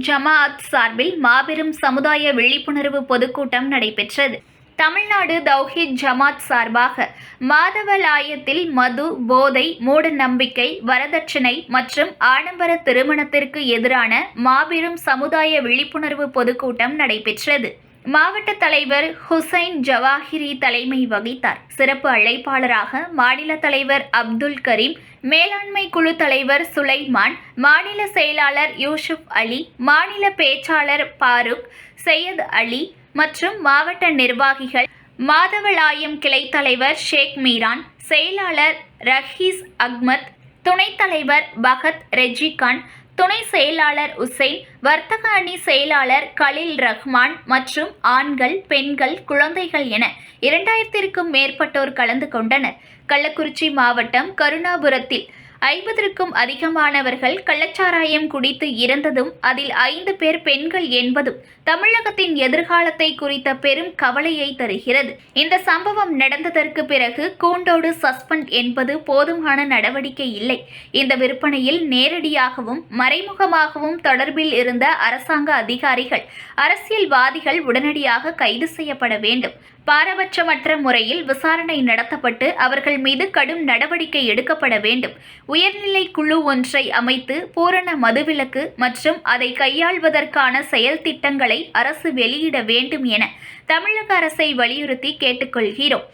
ஜமாஅத் சார்பில் மாபெரும் சமுதாய விழிப்புணர்வு பொதுக்கூட்டம் நடைபெற்றது. தமிழ்நாடு தௌஹீத் ஜமாத் சார்பாக மாதவலாயத்தில் மது, போதை, மூட நம்பிக்கை, வரதட்சணை மற்றும் ஆடம்பர திருமணத்திற்கு எதிரான மாபெரும் சமுதாய விழிப்புணர்வு பொதுக்கூட்டம் நடைபெற்றது. மாவட்ட தலைவர் ஹுசைன் ஜவாஹிரி தலைமை வகித்தார். சிறப்பு அழைப்பாளராக மாநில தலைவர் அப்துல் கரீம், மேலாண்மை குழு தலைவர் சுலைமான், மாநில செயலாளர் யூசுப் அலி, மாநில பேச்சாளர் பாரூக், சையத் அலி மற்றும் மாவட்ட நிர்வாகிகள், மாதவலாயம் கிளை தலைவர் ஷேக் மீரான், செயலாளர் ரஹீஸ் அஹ்மத், துணைத் தலைவர் பகத் ரெஜிகான், துணை செயலாளர் உசைன், வர்த்தக அணி செயலாளர் கலீல் ரஹ்மான் மற்றும் ஆண்கள், பெண்கள், குழந்தைகள் என 2000க்கும் மேற்பட்டோர் கலந்து கொண்டனர். கள்ளக்குறிச்சி மாவட்டம் கருணாபுரத்தில் 50க்கும் அதிகமானவர்கள் கள்ளச்சாராயம் குடித்து இறந்ததும் அதில் 5 பேர் பெண்கள் என்பதும் தமிழகத்தின் எதிர்காலத்தை குறித்த பெரும் கவலையை தருகிறது. இந்த சம்பவம் நடந்ததற்கு பிறகு கூண்டோடு சஸ்பெண்ட் என்பது போதுமான நடவடிக்கை இல்லை. இந்த விற்பனையில் நேரடியாகவும் மறைமுகமாகவும் தொடர்பில் இருந்த அரசாங்க அதிகாரிகள், அரசியல்வாதிகள் உடனடியாக கைது செய்யப்பட வேண்டும். பாரபட்சமற்ற முறையில் விசாரணை நடத்தப்பட்டு அவர்கள் மீது கடும் நடவடிக்கை எடுக்கப்பட வேண்டும். உயர்நிலை குழு ஒன்றை அமைத்து பூரண மதுவிலக்கு மற்றும் அதை கையாள்வதற்கான செயல் திட்டங்களை அரசு வெளியிட வேண்டும் என தமிழக அரசை வலியுறுத்தி கேட்டுக்கொள்கிறோம்.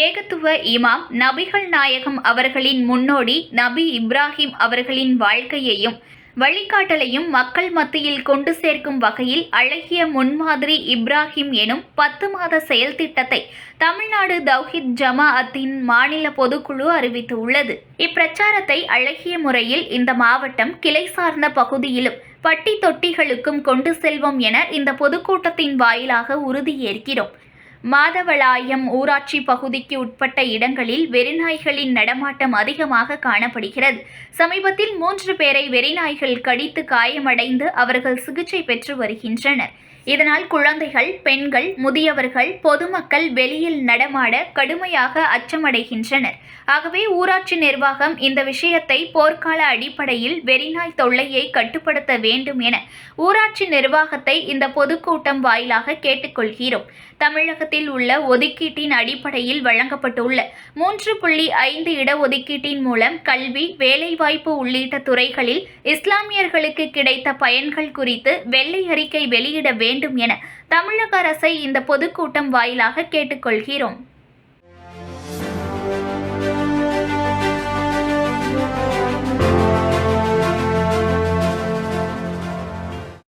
ஏகத்துவ இமாம் நபிகள் நாயகம் அவர்களின் முன்னோடி நபி இப்ராஹிம் அவர்களின் வாழ்க்கையையும் வழிகாட்டலையும் மக்கள் மத்தியில் கொண்டு சேர்க்கும் வகையில் அழகிய முன்மாதிரி இப்ராஹிம் எனும் 10 மாத செயல் திட்டத்தை தமிழ்நாடு தௌஹீத் ஜமாஅத்தின் மாநில பொதுக்குழு அறிவித்துள்ளது. இப்பிரச்சாரத்தை அழகிய முறையில் இந்த மாவட்டம் கிளை சார்ந்த பகுதியிலும் பட்டி தொட்டிகளுக்கும் கொண்டு செல்வோம் என இந்த பொதுக்கூட்டத்தின் வாயிலாக உறுதியேற்கிறோம். மாதவலாயம் ஊராட்சி பகுதிக்கு உட்பட்ட இடங்களில் வெறிநாய்களின் நடமாட்டம் அதிகமாக காணப்படுகிறது. சமீபத்தில் 3 பேரை வெறிநாய்கள் கடித்து காயமடைந்து அவர்கள் சிகிச்சை பெற்று வருகின்றனர். இதனால் குழந்தைகள், பெண்கள், முதியவர்கள், பொதுமக்கள் வெளியில் நடமாட கடுமையாக அச்சமடைகின்றனர். ஆகவே ஊராட்சி நிர்வாகம் இந்த விஷயத்தை போர்க்கால அடிப்படையில் வெறிநாய் தொல்லையை கட்டுப்படுத்த வேண்டும் என ஊராட்சி நிர்வாகத்தை இந்த பொதுக்கூட்டம் வாயிலாக கேட்டுக்கொள்கிறோம். தமிழகத்தில் உள்ள ஒதுக்கீட்டின் அடிப்படையில் வழங்கப்பட்டுள்ள 3.5 இடஒதுக்கீட்டின் மூலம் கல்வி, வேலைவாய்ப்பு உள்ளிட்ட துறைகளில் இஸ்லாமியர்களுக்கு கிடைத்த பயன்கள் குறித்து வெள்ளை அறிக்கை வெளியிட வேண்டும் என தமிழக அரசை இந்த பொதுக்கூட்டம் வாயிலாக கேட்டுக்கொள்கிறோம்.